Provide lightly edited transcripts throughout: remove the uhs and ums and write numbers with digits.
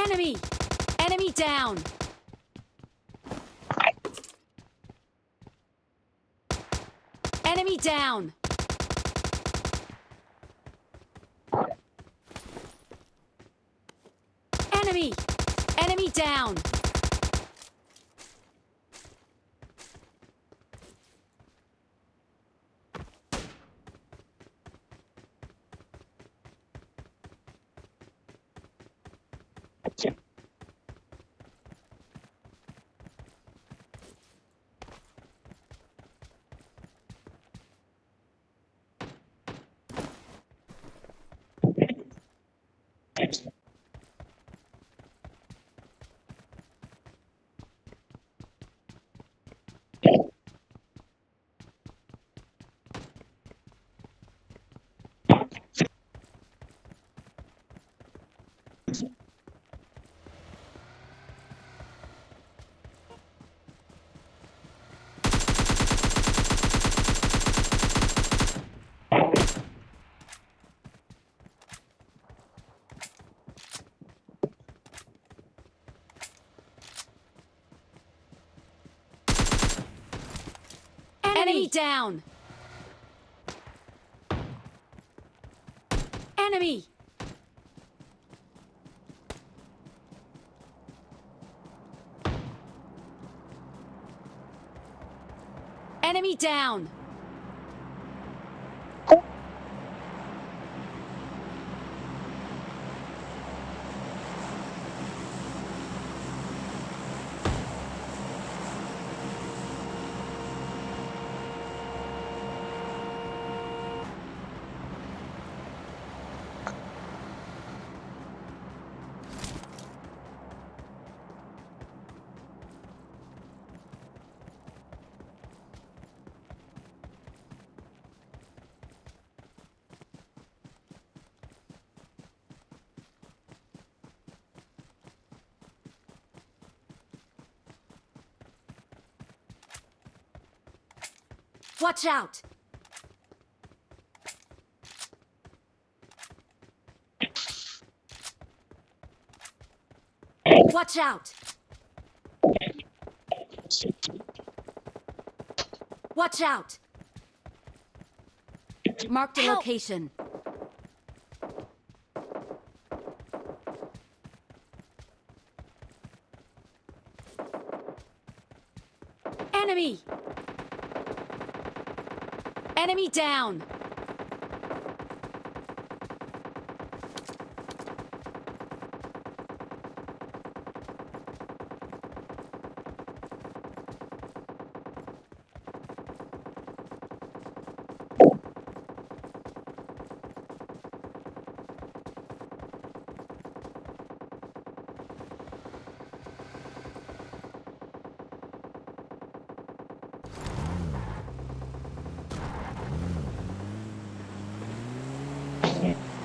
Enemy! Enemy down! Enemy down! Enemy! Enemy down! Enemy down! Enemy! Enemy down! Watch out! Watch out! Watch out! Mark the location. Enemy! Enemy down!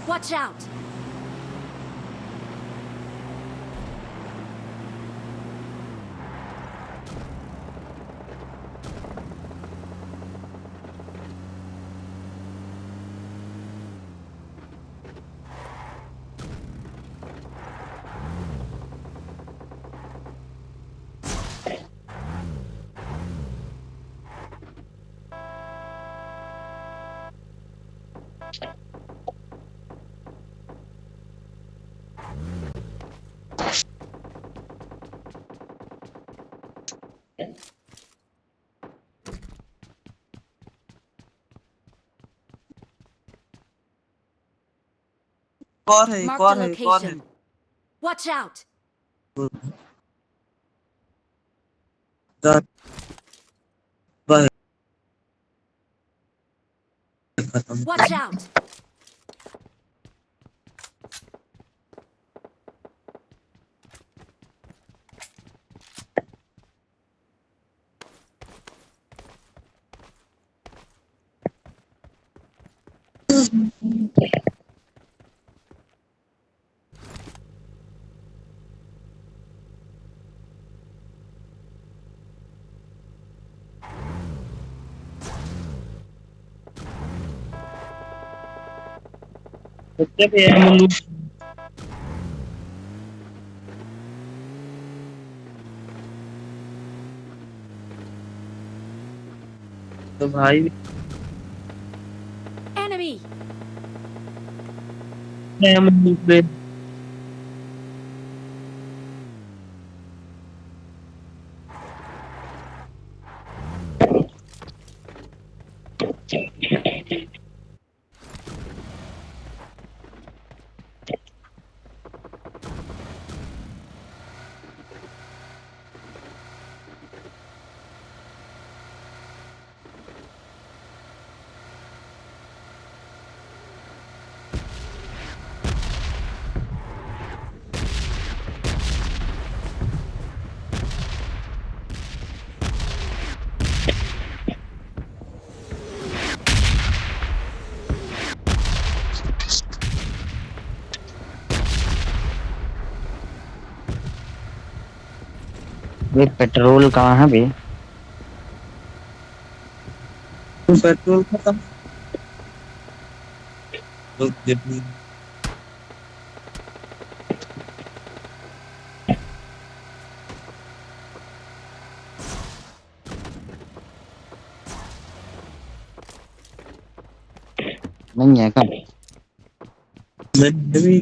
Watch out! Mark the location. Watch out! Watch out! तो भाई Enemy! पे वे petrol कहाँ है बे? Petrol खत्म तो जितनी नहीं है क्या? मैंने भी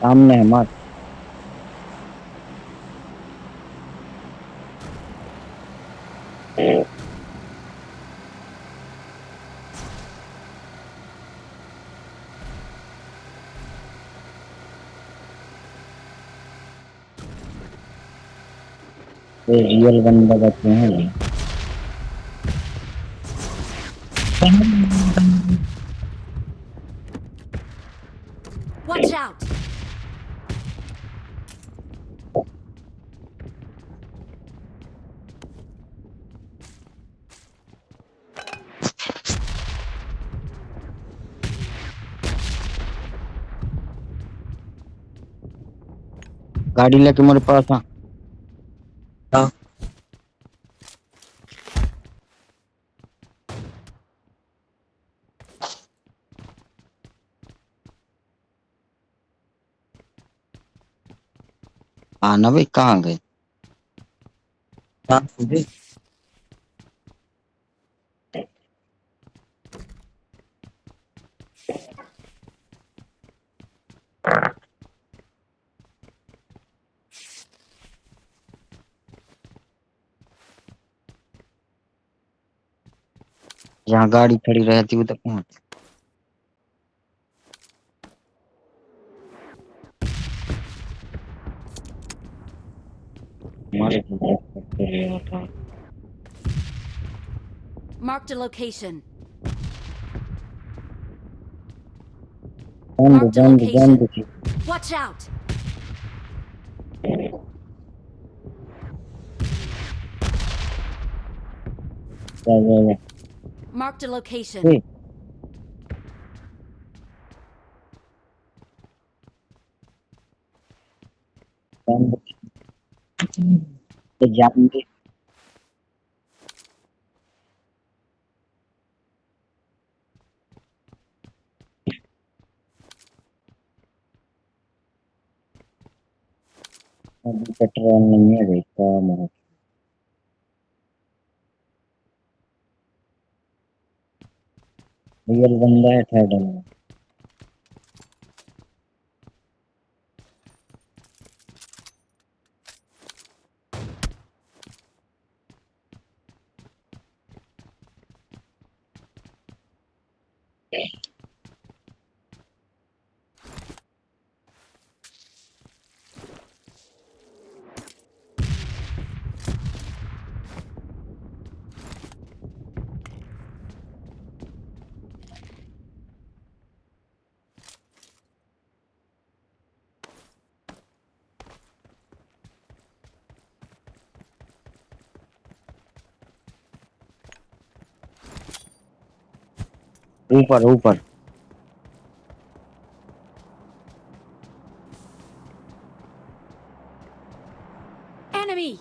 सामने है मत। ये रियल बंदा बचे हैं ये। Watch out! गाड़ी लेके मेरे पास आ। हाँ आना भाई, कहाँ गए? हाँ मुझे जहाँ गाड़ी खड़ी रहती उधर पहुंच। हमारे को ड्रॉप करते रहा था। Marked a location. बंद Marked a बंद बंद location. थी। Watch out! जा जा जा। Marked a location. ए, बंद तो जाएंगे। अभी पेट्रोल नहीं है भाई, कम है। रियल बंदा है थर्ड में। ऊपर ऊपर। Enemy!